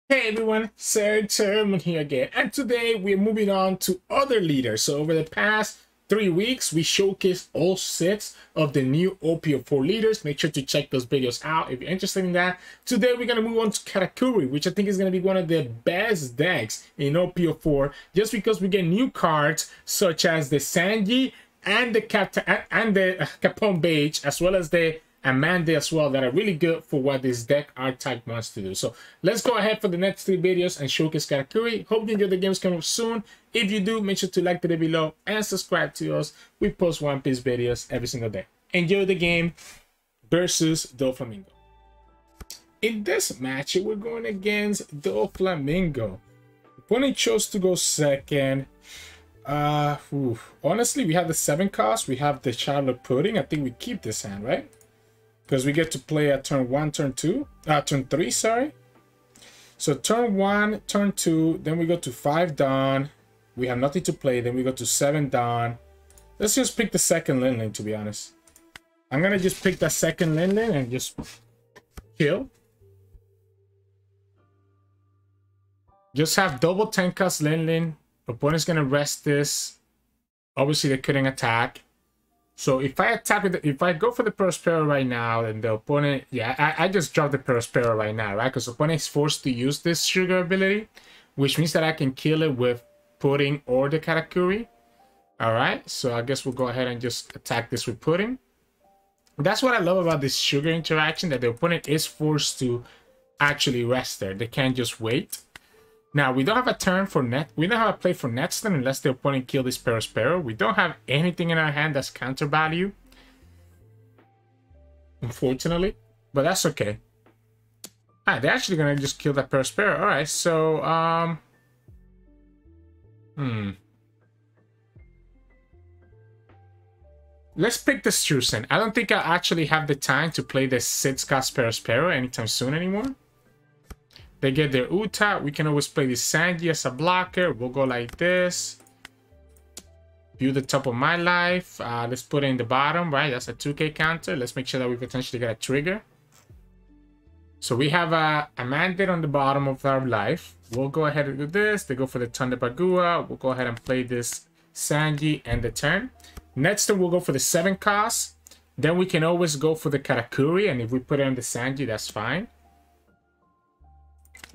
Hey everyone, Sirturmund here again, and today we're moving on to other leaders. So over the past 3 weeks, we showcased all 6 of the new OP04 leaders. Make sure to check those videos out if you're interested in that. Today we're going to move on to Katakuri, which I think is going to be one of the best decks in OP04, just because we get new cards such as the Sanji and the Capone Bege, as well as the Amande as well, that are really good for what this deck archetype wants to do. So let's go ahead for the next 3 videos and showcase Katakuri. Hope you enjoy the games coming up soon. If you do, make sure to like the video below and subscribe to us. We post One Piece videos every single day. Enjoy the game versus Doflamingo. In this match, we're going against Doflamingo. Opponent chose to go second. Honestly, we have the 7 cost. We have the Charlotte Pudding. I think we keep this hand, right? Because we get to play at turn 1, turn 3, sorry. So turn 1, turn 2, then we go to 5 Dawn. We have nothing to play, then we go to 7 Dawn. Let's just pick the second Linlin, to be honest. I'm going to just pick that second Linlin and just kill. Just have double 10 cost Linlin. Opponent's going to rest this. Obviously, they couldn't attack. So if I attack with if I go for the Perosperso right now, then the opponent, I just drop the Perosperso right now, right? Because the opponent is forced to use this sugar ability, which means that I can kill it with Pudding or the Katakuri. Alright, so I guess we'll go ahead and just attack this with Pudding. That's what I love about this sugar interaction, that the opponent is forced to actually rest there. They can't just wait. Now, we don't have a turn for net. We don't have a play for next turn unless the opponent kills this Perospero. We don't have anything in our hand that's counter value, unfortunately, but that's okay. They're actually gonna just kill that Perospero. All right, so let's pick the Streussen. I don't think I actually have the time to play the 6-cost Perospero anytime soon anymore. They get their Uta. We can always play the Sanji as a blocker. We'll go like this. View the top of my life. Let's put it in the bottom, right? That's a 2k counter. Let's make sure that we potentially get a trigger. So we have a Amande on the bottom of our life. We'll go ahead and do this. They go for the Thunder Bagua. We'll go ahead and play this Sanji and the turn. Next turn, we'll go for the 7 cost. Then we can always go for the Katakuri. And if we put it on the Sanji, that's fine.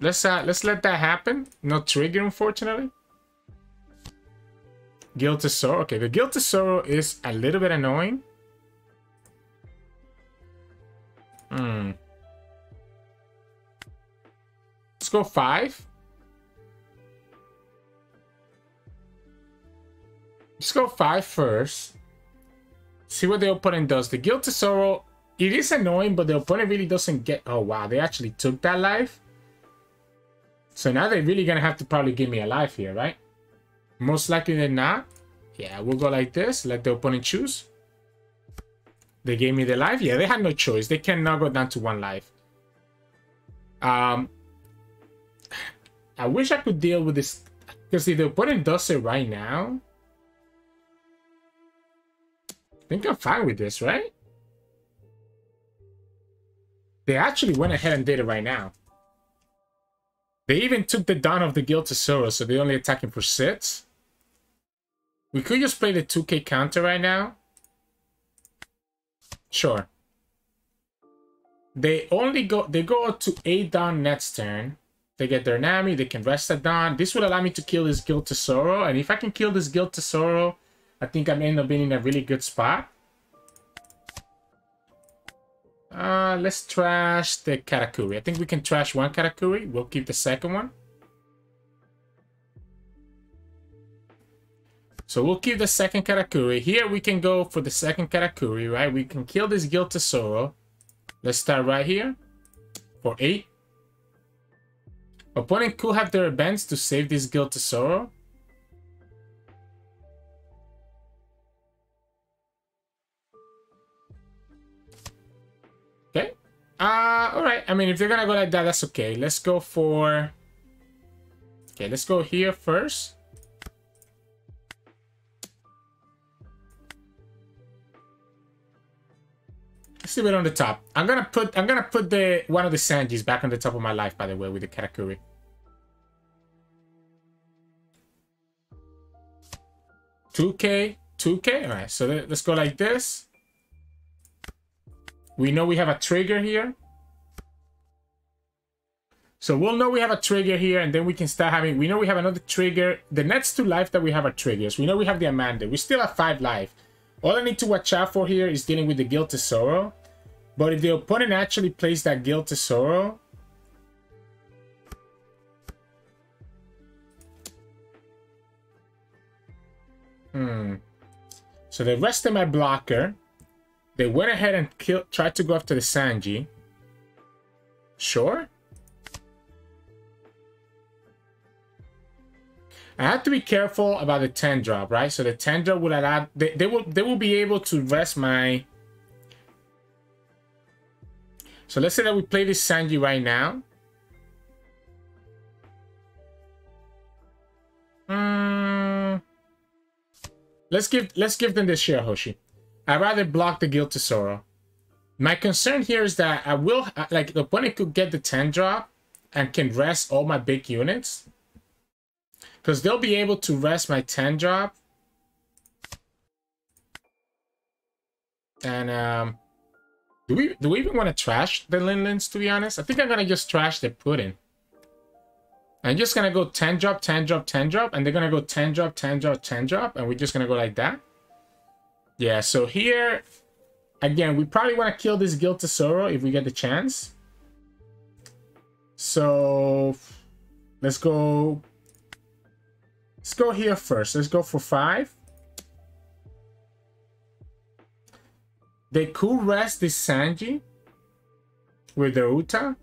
Let's let that happen. No trigger, unfortunately. Guild to Sorrow. Okay, the Guild to Sorrow is a little bit annoying. Let's go 5. Let's go 5 first. See what the opponent does. The Guild to Sorrow, it is annoying, but the opponent really doesn't get... Oh, wow. They actually took that life. So now they're really going to have to probably give me a life here, right? Most likely than not. Yeah, we'll go like this. Let the opponent choose. They gave me the life. Yeah, they had no choice. They cannot go down to 1 life. I wish I could deal with this. Because if the opponent does it right now, I think I'm fine with this, right? They actually went ahead and did it right now. They even took the Dawn of the Guild to Sorrow, so they're only attacking for 6. We could just play the 2k counter right now. Sure. They go up to 8 Dawn next turn. They get their Nami, they can rest at Dawn. This would allow me to kill this Guild to Sorrow, and if I can kill this Guild to Sorrow, I think I'm end up being in a really good spot. Let's trash the Katakuri. I think we can trash 1 Katakuri. We'll keep the second one. So we'll keep the second Katakuri. Here we can go for the second Katakuri, right? We can kill this Guild to Sorrow. Let's start right here for 8. Opponent could have their events to save this Guild to Sorrow. Okay. Alright. I mean, if they're gonna go like that, that's okay. Let's go for... Okay, let's go here first. Let's leave it on the top. I'm gonna put the one of the Sanjis back on the top of my life, by the way, with the Katakuri. 2K, 2K. All right, so let's go like this. We know we have a trigger here. So we'll know we have a trigger here, and then we can start having... We know we have another trigger. The next 2 life that we have are triggers. We know we have the Amande. We still have 5 life. All I need to watch out for here is dealing with the Guild Tesoro. But if the opponent actually plays that Guild Tesoro... So they rested my blocker. They went ahead and tried to go after the Sanji. Sure. I have to be careful about the 10 drop, right? So the 10 drop will allow... They will be able to rest my... So let's say that we play this Sanji right now. Let's give them the Shirahoshi. I'd rather block the Guild Tesoro. My concern here is that I will... Like, the opponent could get the 10 drop and can rest all my big units. Because they'll be able to rest my 10 drop. And do we even want to trash the Linlins, to be honest? I think I'm gonna just trash the pudding. I'm just gonna go 10 drop, 10 drop, 10 drop, and they're gonna go 10 drop, 10 drop, 10 drop, and we're just gonna go like that. Yeah, so here again, we probably want to kill this Guild Tesoro if we get the chance. So let's go here first. Let's go for 5. They could rest this Sanji with the Uta.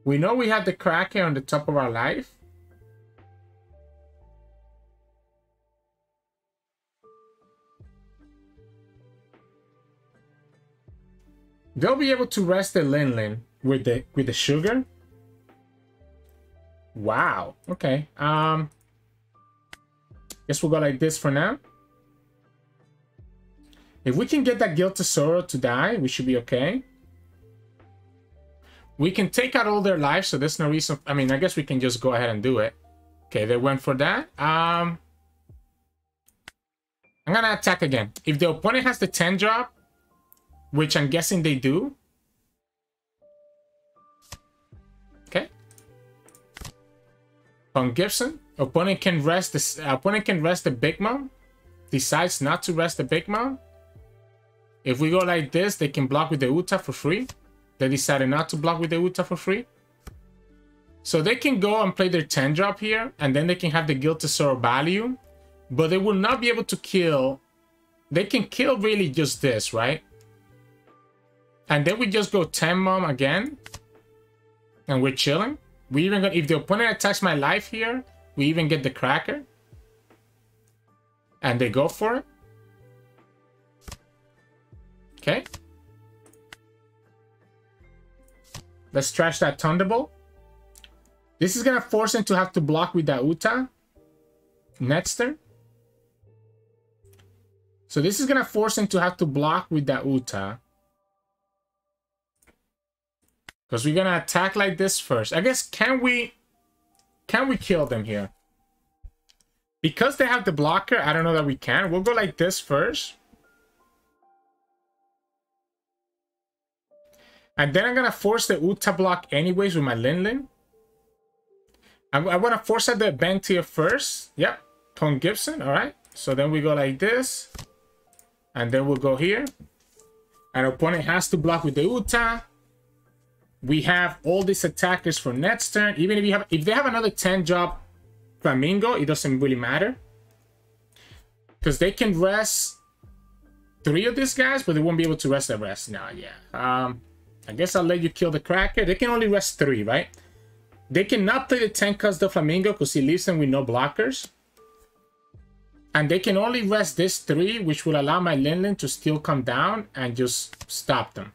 We know we have the Kraken on the top of our life. They'll be able to rest the Linlin with the sugar. Wow. Okay. Guess we'll go like this for now. If we can get that Guild Tesoro to die, we should be okay. We can take out all their lives, so there's no reason. I mean, I guess we can just go ahead and do it. Okay, they went for that. I'm gonna attack again. If the opponent has the 10 drop, which I'm guessing they do. Okay. On Gibson, opponent can rest the Big Mom. Decides not to rest the Big Mom. If we go like this, they can block with the Uta for free. They decided not to block with the Uta for free. So they can go and play their 10 drop here, and then they can have the Guild Tesoro value. But they will not be able to kill. They can kill really just this, right? And then we just go 10 Mom again. And we're chilling. We even got, if the opponent attacks my life here, we even get the Cracker. And they go for it. Okay. Let's trash that Thunderbolt. This is gonna force him to have to block with that Uta. Next turn. So this is gonna force him to have to block with that Uta. Because we're gonna attack like this first. I guess can we kill them here? Because they have the blocker, I don't know that we can. We'll go like this first. And then I'm gonna force the Uta block anyways with my Linlin. I wanna force out the Bang tier first. Yep. Tom Gibson, alright. So then we go like this. And then we'll go here. And opponent has to block with the Uta. We have all these attackers for next turn. Even if they have another 10 drop Flamingo, it doesn't really matter. Because they can rest 3 of these guys, but they won't be able to rest the rest. No, yeah. I guess I'll let you kill the Cracker. They can only rest 3, right? They cannot play the 10 cuts Doflamingo because he leaves them with no blockers. And they can only rest this 3, which will allow my Linlin to still come down and just stop them.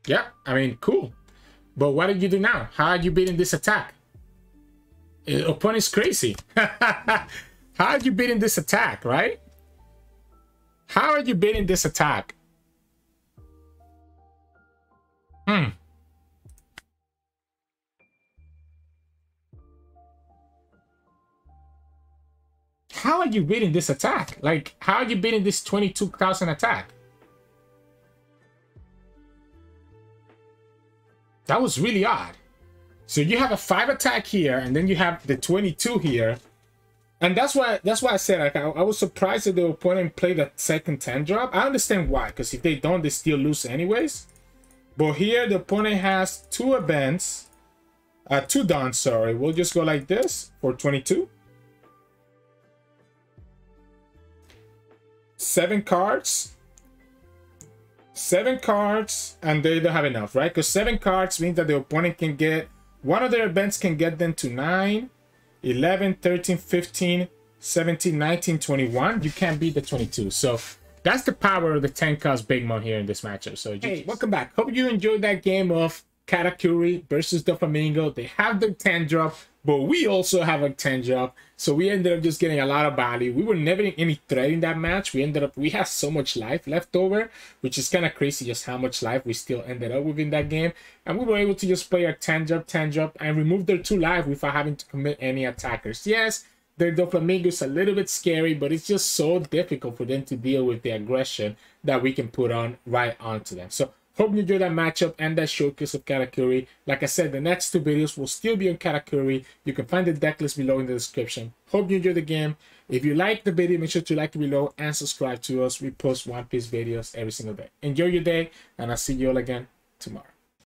Yeah, I mean, cool. But what did you do now? How are you beating this attack? Opponent's crazy. How are you beating this attack, right? How are you beating this attack? are you beating this attack? Like, how are you beating this 22,000 attack? That was really odd. So you have a 5 attack here, and then you have the 22 here. And that's why I said, like, I was surprised that the opponent played that second 10 drop. I understand why, because if they don't, they still lose anyways. But here the opponent has 2 events, 2 dons, sorry. We'll just go like this for 22. 7 cards. 7 cards, and they don't have enough, right? Because 7 cards means that the opponent can get, one of their events can get them to 9, 11, 13, 15, 17, 19, 21. You can't beat the 22. So that's the power of the 10 cost Big Mom here in this matchup. So hey, welcome back. Hope you enjoyed that game of Katakuri versus Doflamingo. They have the 10 drop, but we also have a 10 drop. So we ended up just getting a lot of value. We were never in any threat in that match. We had so much life left over, which is kind of crazy just how much life we still ended up with in that game. And we were able to just play our 10 drop, and remove their 2 life without having to commit any attackers. Yes, their Doflamingo is a little bit scary, but it's just so difficult for them to deal with the aggression that we can put on right onto them. So hope you enjoyed that matchup and that showcase of Katakuri. Like I said, the next 2 videos will still be on Katakuri. You can find the deck list below in the description. Hope you enjoyed the game. If you like the video, make sure to like it below and subscribe to us. We post One Piece videos every single day. Enjoy your day, and I'll see you all again tomorrow.